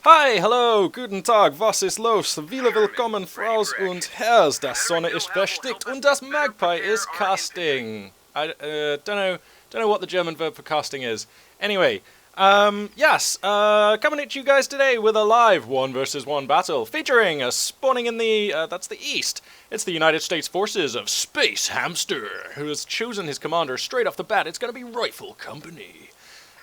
Hi, hello, guten Tag, was ist los? Viele willkommen, Fraus und Herrs. Das Sonne ist verstickt und das Magpie is casting. I don't know what the German verb for casting is. Anyway, yes, coming at you guys today with a live 1 versus 1 battle featuring a spawning in the that's the east. It's the United States Forces of Space Hamster, who has chosen his commander straight off the bat. It's going to be Rifle Company.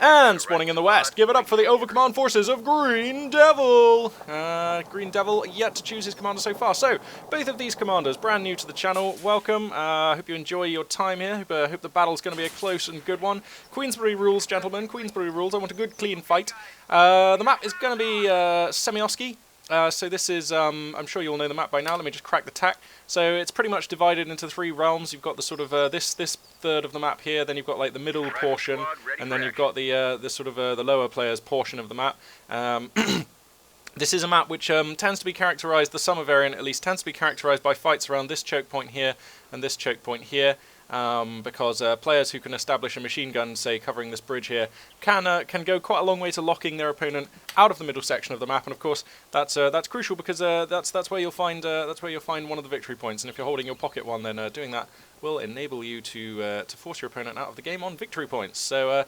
And spawning in the west, give it up for the Overcommand forces of Green Devil! Green Devil yet to choose his commander so far. So, both of these commanders, brand new to the channel, welcome. Hope you enjoy your time here. Hope the battle's going to be a close and good one. Queensbury rules, gentlemen. Queensbury rules. I want a good, clean fight. The map is going to be Semiosky. So this is, I'm sure you all know the map by now. Let me just crack the tack. So it's pretty much divided into 3 realms. You've got the sort of this third of the map here. Then you've got like the middle portion, and then you've got the sort of the lower players portion of the map. This is a map which tends to be characterized, the summer variant at least, tends to be characterized by fights around this choke point here and this choke point here. Because players who can establish a machine gun, say covering this bridge here, can go quite a long way to locking their opponent out of the middle section of the map, and of course that's crucial because that's where you'll find one of the victory points. And if you're holding your pocket one, then doing that will enable you to force your opponent out of the game on victory points. So.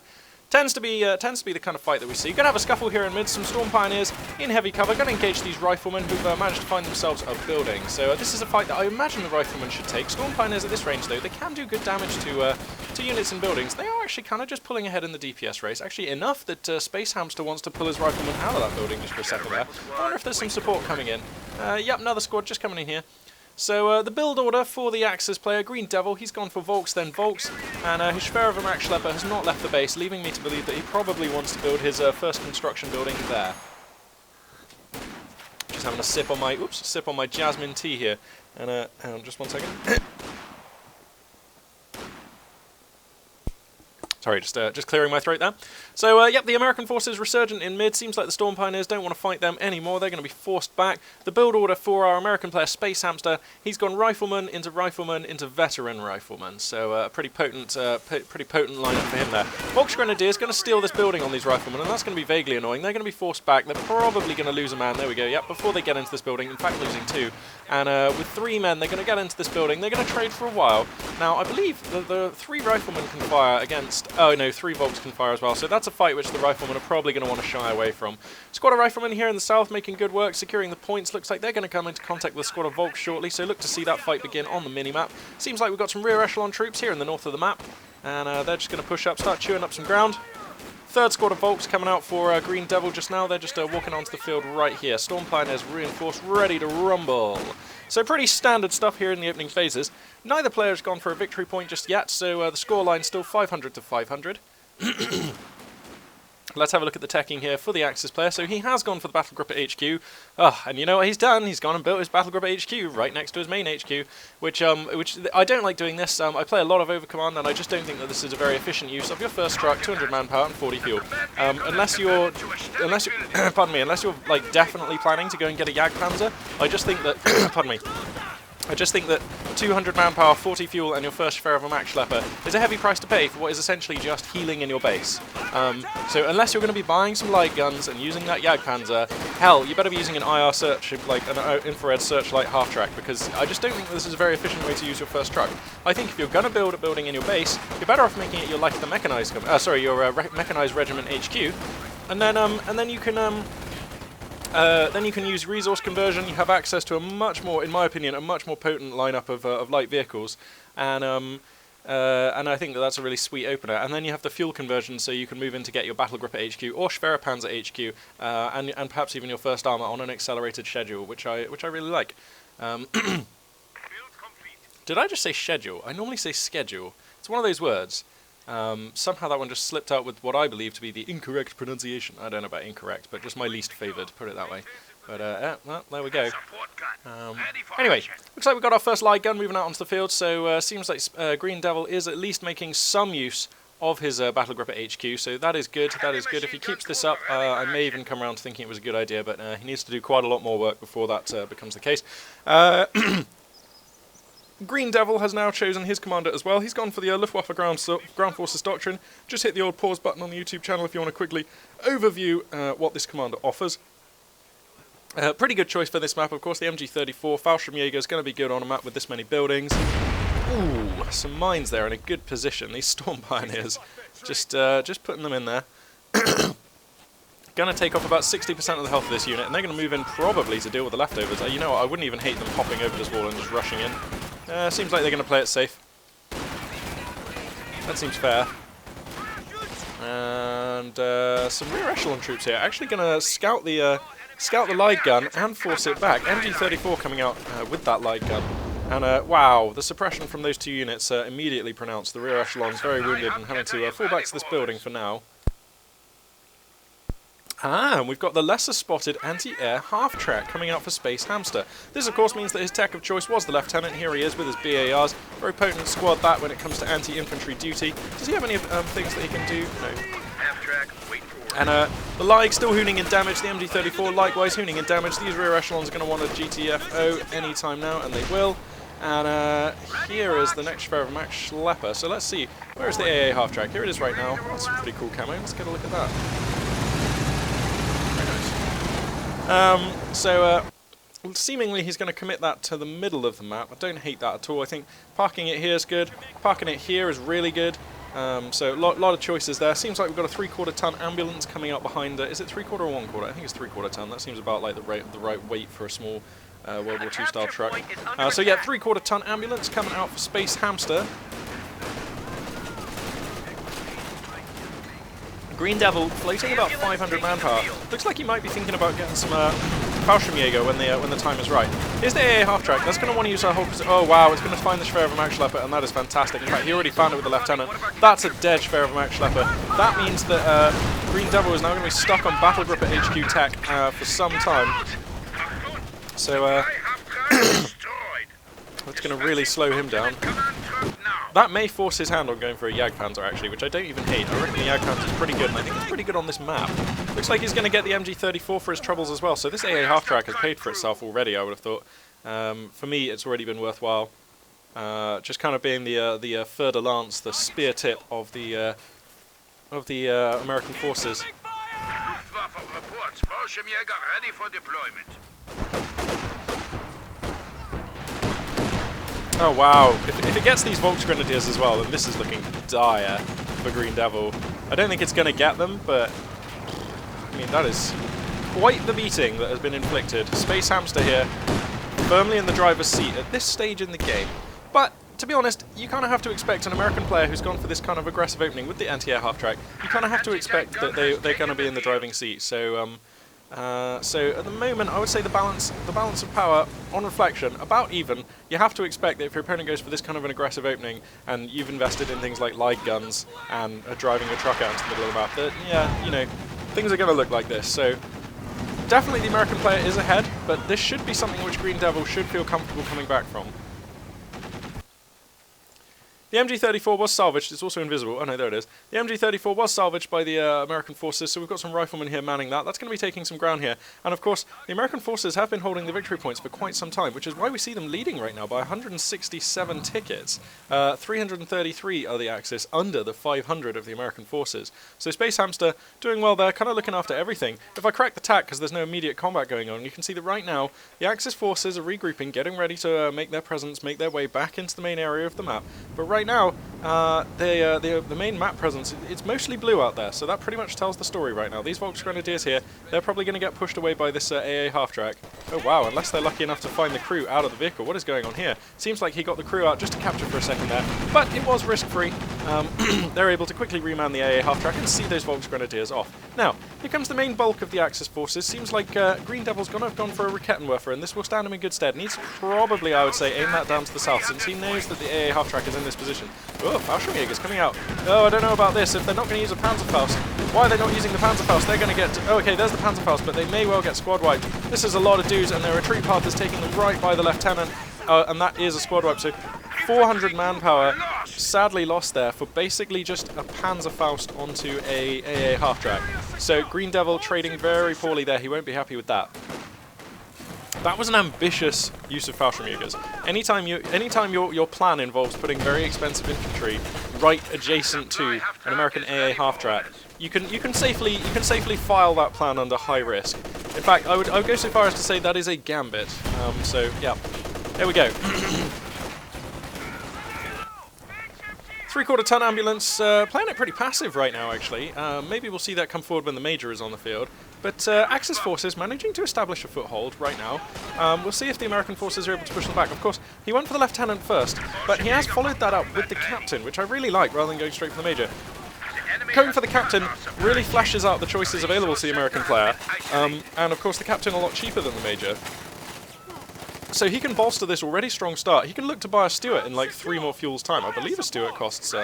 Tends to be the kind of fight that we see. Gonna have a scuffle here in mid. Some Storm Pioneers in heavy cover. Gonna engage these Riflemen who've managed to find themselves a building. So this is a fight that I imagine the Riflemen should take. Storm Pioneers at this range, though, they can do good damage to units and buildings. They are actually kind of just pulling ahead in the DPS race. Actually enough that Space Hamster wants to pull his Riflemen out of that building just for a second there. I wonder if there's some support coming in. Yep, another squad just coming in here. So the build order for the Axis player, Green Devil, he's gone for Volks, then Volks, and his Schwerervermacht Schlepper has not left the base, leaving me to believe that he probably wants to build his first construction building there. Just having a sip on my jasmine tea here, and hang on just 1 second. Sorry, just clearing my throat there. So, yep, the American forces resurgent in mid. Seems like the Storm Pioneers don't want to fight them anymore. They're going to be forced back. The build order for our American player, Space Hamster, he's gone Rifleman into Veteran Rifleman. So, a pretty potent lineup for him there. Volks Grenadier is going to steal this building on these Riflemen, and that's going to be vaguely annoying. They're going to be forced back. They're probably going to lose a man. There we go. Yep, before they get into this building. In fact, losing 2. And with 3 men, they're going to get into this building. They're going to trade for a while. Now, I believe the 3 Riflemen can fire against... Oh, no, 3 Volks can fire as well. So that's a fight which the Riflemen are probably going to want to shy away from. Squad of Riflemen here in the south making good work, securing the points. Looks like they're going to come into contact with the squad of Volks shortly, so look to see that fight begin on the mini-map. Seems like we've got some rear echelon troops here in the north of the map, and they're just going to push up, start chewing up some ground. Third squad of Volks coming out for Green Devil just now. They're just walking onto the field right here. Storm Pioneers reinforced, ready to rumble. So pretty standard stuff here in the opening phases. Neither player has gone for a victory point just yet, so the scoreline's still 500 to 500. Let's have a look at the teching here for the Axis player. So he has gone for the Battle Gripper HQ. And you know what he's done? He's gone and built his Battle Gripper HQ right next to his main HQ, which I don't like doing this. I play a lot of Overcommand, and I just don't think that this is a very efficient use of your first truck, 200 manpower and 40 fuel. Unless you're pardon me, unless you're like definitely planning to go and get a Jagdpanzer, I just think that pardon me. I just think that 200 manpower, 40 fuel, and your first Schwerervermacht Schlepper is a heavy price to pay for what is essentially just healing in your base. So unless you're going to be buying some light guns and using that Jagdpanzer, hell, you better be using an IR search, like an infrared searchlight half-track, because I just don't think this is a very efficient way to use your first truck. I think if you're going to build a building in your base, you're better off making it your like the mechanized, your mechanized regiment HQ, and then you can. Then you can use resource conversion. You have access to a much more, in my opinion, a much more potent lineup of light vehicles, and I think that's a really sweet opener. And then you have the fuel conversion, so you can move in to get your Battle Gripper HQ or Schwererpanzer HQ, and perhaps even your first armor on an accelerated schedule, which I really like. Did I just say schedule? I normally say schedule. It's one of those words. Somehow that one just slipped out with what I believe to be the incorrect pronunciation. I don't know about incorrect, but just my least favoured, put it that way. But, well, there we go. Anyway, looks like we've got our first light gun moving out onto the field, so seems like Green Devil is at least making some use of his Battle Gripper HQ, so that is good, that is good. If he keeps this up, I may even come around to thinking it was a good idea, but he needs to do quite a lot more work before that becomes the case. Green Devil has now chosen his commander as well. He's gone for the Luftwaffe Ground Forces Doctrine. Just hit the old pause button on the YouTube channel if you want to quickly overview what this commander offers. Pretty good choice for this map, of course. The MG34 Fallschirmjäger is going to be good on a map with this many buildings. Ooh, some mines there in a good position. These Storm Pioneers, just putting them in there. Going to take off about 60% of the health of this unit, and they're going to move in probably to deal with the leftovers. You know what, I wouldn't even hate them hopping over this wall and just rushing in. Seems like they're going to play it safe. That seems fair. And some rear echelon troops here. Actually going to scout the light gun and force it back. MG34 coming out with that light gun. And wow, the suppression from those two units immediately pronounced. The rear echelon's very wounded and having to fall back to this building for now. And we've got the lesser spotted anti-air half-track coming out for Space Hamster. This of course means that his tech of choice was the Lieutenant. Here he is with his BARs. Very potent squad that when it comes to anti-infantry duty. Does he have any things that he can do? No. And the Lig still hooning in damage. The MG34 likewise hooning in damage. These rear echelons are going to want a GTFO anytime now, and they will. And here is the next Schwerer Max Schlepper. So let's see. Where is the AA half-track? Here it is right now. That's a pretty cool camo. Let's get a look at that. Seemingly he's going to commit that to the middle of the map. I don't hate that at all. I think parking it here is good. Parking it here is really good. So a lot of choices there. Seems like we've got a 3/4 ton ambulance coming up behind. Is it 3/4 or 1/4? I think it's 3/4 ton. That seems about like the right weight for a small World War II style truck. So yeah, 3/4 ton ambulance coming out for Space Hamster. Green Devil floating about 500 manpower. Looks like he might be thinking about getting some Fallschirmjäger when the time is right. Here's the AA half track. That's going to want to use our whole. Oh wow, it's going to find the Schwerer Max Schlepper, and that is fantastic. In fact, he already found it with the Lieutenant. That's a dead Schwerer Max Schlepper. That means that Green Devil is now going to be stuck on Battle Gripper HQ tech for some time. So that's going to really slow him down. That may force his hand on going for a Jagdpanzer actually, which I don't even hate. I reckon the Jagdpanzer is pretty good, and I think it's pretty good on this map. Looks like he's going to get the MG34 for his troubles as well, so this AA half-track has paid for itself already, I would have thought. For me, it's already been worthwhile. Just kind of being the fer de lance, the spear tip of the American forces. Ready for deployment. Oh wow, if it gets these Volksgrenadiers as well, then this is looking dire for Green Devil. I don't think it's going to get them, but I mean, that is quite the beating that has been inflicted. Space Hamster here, firmly in the driver's seat at this stage in the game. But to be honest, you kind of have to expect an American player who's gone for this kind of aggressive opening with the anti-air half-track, you kind of have to expect that they're going to be in the driving seat. So at the moment, I would say the balance of power, on reflection, about even. You have to expect that if your opponent goes for this kind of an aggressive opening, and you've invested in things like light guns and driving your truck out into the middle of the map, that, yeah, you know, things are going to look like this. So definitely the American player is ahead, but this should be something which Green Devil should feel comfortable coming back from. The MG34 was salvaged. It's also invisible. Oh no, there it is. The MG34 was salvaged by the American forces, so we've got some riflemen here manning that. That's going to be taking some ground here. And of course, the American forces have been holding the victory points for quite some time, which is why we see them leading right now by 167 tickets. 333 are the Axis, under the 500 of the American forces. So Space Hamster doing well there, kind of looking after everything. If I crack the tack, because there's no immediate combat going on, you can see that right now the Axis forces are regrouping, getting ready to make their presence, make their way back into the main area of the map. But right now, the main map presence, it's mostly blue out there, so that pretty much tells the story right now. These Volksgrenadiers here, they're probably going to get pushed away by this AA half-track. Oh wow, unless they're lucky enough to find the crew out of the vehicle. What is going on here? Seems like he got the crew out just to capture for a second there, but it was risk-free. They're able to quickly reman the AA half-track and see those Volksgrenadiers off. Now, here comes the main bulk of the Axis forces. Seems like Green Devil's going to have gone for a Rakettenwerfer, and this will stand him in good stead. Needs to probably, I would say, aim that down to the south, since he knows that the AA half-track is in this position. Oh, Fallschirmjäger's coming out. Oh, I don't know about this. If they're not going to use a Panzerfaust, why are they not using the Panzerfaust? They're going to get... Oh, okay, there's the Panzerfaust, but they may well get squad wiped. This is a lot of dudes, and their retreat path is taking them right by the Lieutenant, and that is a squad wipe. So 400 manpower sadly lost there for basically just a Panzerfaust onto a AA half-track. So Green Devil trading very poorly there. He won't be happy with that. That was an ambitious use of Fallschirmjägers. Anytime your plan involves putting very expensive infantry right adjacent to an American AA half-track, you can safely file that plan under high risk. In fact, I would go so far as to say that is a gambit. So yeah, there we go. 3/4 ton ambulance, playing it pretty passive right now actually. Maybe we'll see that come forward when the Major is on the field. But Axis forces managing to establish a foothold right now. We'll see if the American forces are able to push them back. Of course, he went for the Lieutenant first, but he has followed that up with the Captain, which I really like, rather than going straight for the Major. Going for the Captain really flashes out the choices available to the American player, and of course the Captain a lot cheaper than the Major. So he can bolster this already strong start. He can look to buy a Stuart in like 3 more fuels time. I believe a Stuart costs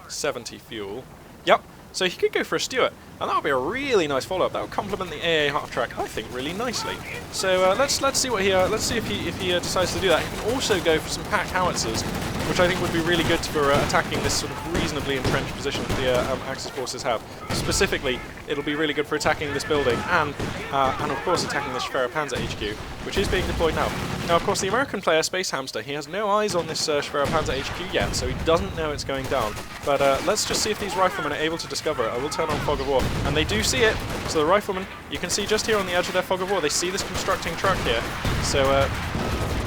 70 fuel. Yep. So he could go for a Stuart, and that would be a really nice follow-up. That would complement the AA half-track, I think, really nicely. So let's see what he let's see if he decides to do that. He can also go for some packed howitzers, which I think would be really good for attacking this sort of reasonably entrenched position that the Axis forces have. Specifically, it'll be really good for attacking this building and of course attacking the Schwerer-Panzer HQ, which is being deployed now. Now, of course, the American player, Space Hamster, he has no eyes on this Schwerer-Panzer HQ yet, so he doesn't know it's going down. But let's just see if these riflemen are able to discover it. I will turn on Fog of War, and they do see it. So the riflemen, you can see just here on the edge of their Fog of War, they see this constructing truck here. So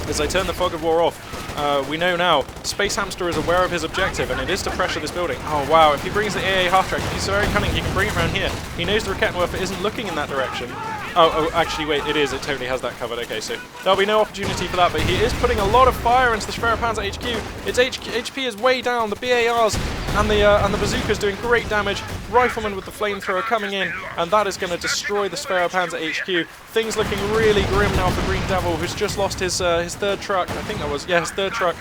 as I turn the Fog of War off, we know now Space Hamster is aware of his objective, and it is to pressure this building. Oh wow, if he brings the AA half-track, he's very cunning, he can bring it around here. He knows the Rakettenwerfer isn't looking in that direction. Oh, actually, wait, it is. It totally has that covered. Okay, so there'll be no opportunity for that, but he is putting a lot of fire into the Schwerer-Panzer HQ. Its HP is way down. The BARs and the bazookas doing great damage. Rifleman with the flamethrower coming in, and that is going to destroy the Schwerer-Panzer HQ. Things looking really grim now for Green Devil, who's just lost his 3rd truck. I think that was, yeah, his 3rd truck.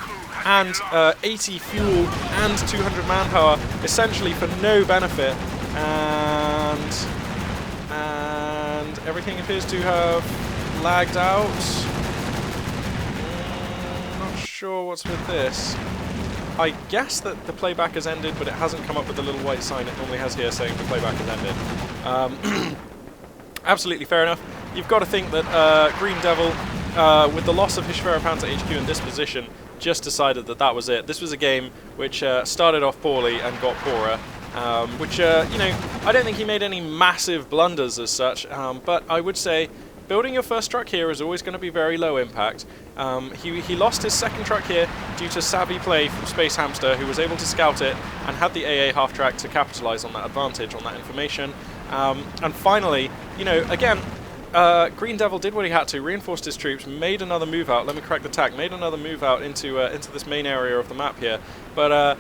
And 80 fuel and 200 manpower, essentially for no benefit. And everything appears to have lagged out. Not sure what's with this. I guess that the playback has ended, but it hasn't come up with the little white sign it normally has here saying the playback has ended. Absolutely fair enough. You've got to think that Green Devil, with the loss of his Schwerer-Panzer HQ in this position, just decided that that was it. This was a game which started off poorly and got poorer. Which, you know, I don't think he made any massive blunders as such, but I would say building your first truck here is always going to be very low impact. He lost his 2nd truck here due to savvy play from Space Hamster, who was able to scout it and had the AA half-track to capitalize on that advantage, on that information. And finally, you know, again, Green Devil did what he had to, reinforced his troops, made another move out, let me correct the tack, made another move out into this main area of the map here, but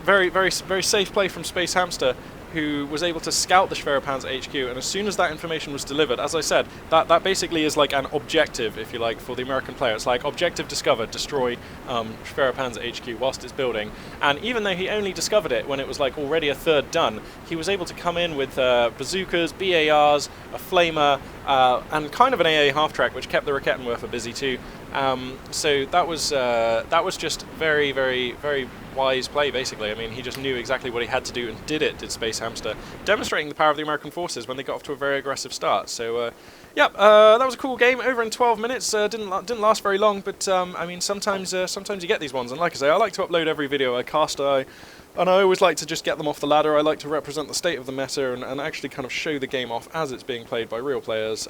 very safe play from Space Hamster, who was able to scout the Schwerer-Panzer HQ, and as soon as that information was delivered, as I said, that basically is like an objective, if you like, for the American player. It's like objective discovered, destroy Schwerer-Panzer HQ whilst it's building, and even though he only discovered it when it was like already a 3rd done, he was able to come in with bazookas, BARs, a flamer, and kind of an AA half-track, which kept the Rakettenwerfer busy too. So that was just very wise play, basically. I mean, he just knew exactly what he had to do and did Space Hamster, demonstrating the power of the American forces when they got off to a very aggressive start. So, yeah, that was a cool game, over in 12 minutes, didn't last very long, but I mean, sometimes you get these ones, and like I say, I like to upload every video I cast, and I always like to just get them off the ladder. I like to represent the state of the meta and actually kind of show the game off as it's being played by real players,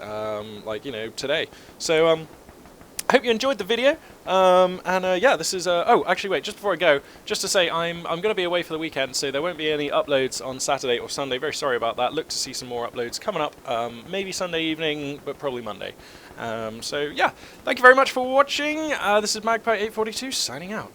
like, you know, today. So, I hope you enjoyed the video, and yeah, this is, oh, actually wait, just before I go, just to say I'm going to be away for the weekend, so there won't be any uploads on Saturday or Sunday, very sorry about that. Look to see some more uploads coming up, maybe Sunday evening, but probably Monday. So yeah, thank you very much for watching. This is Magpie842 signing out.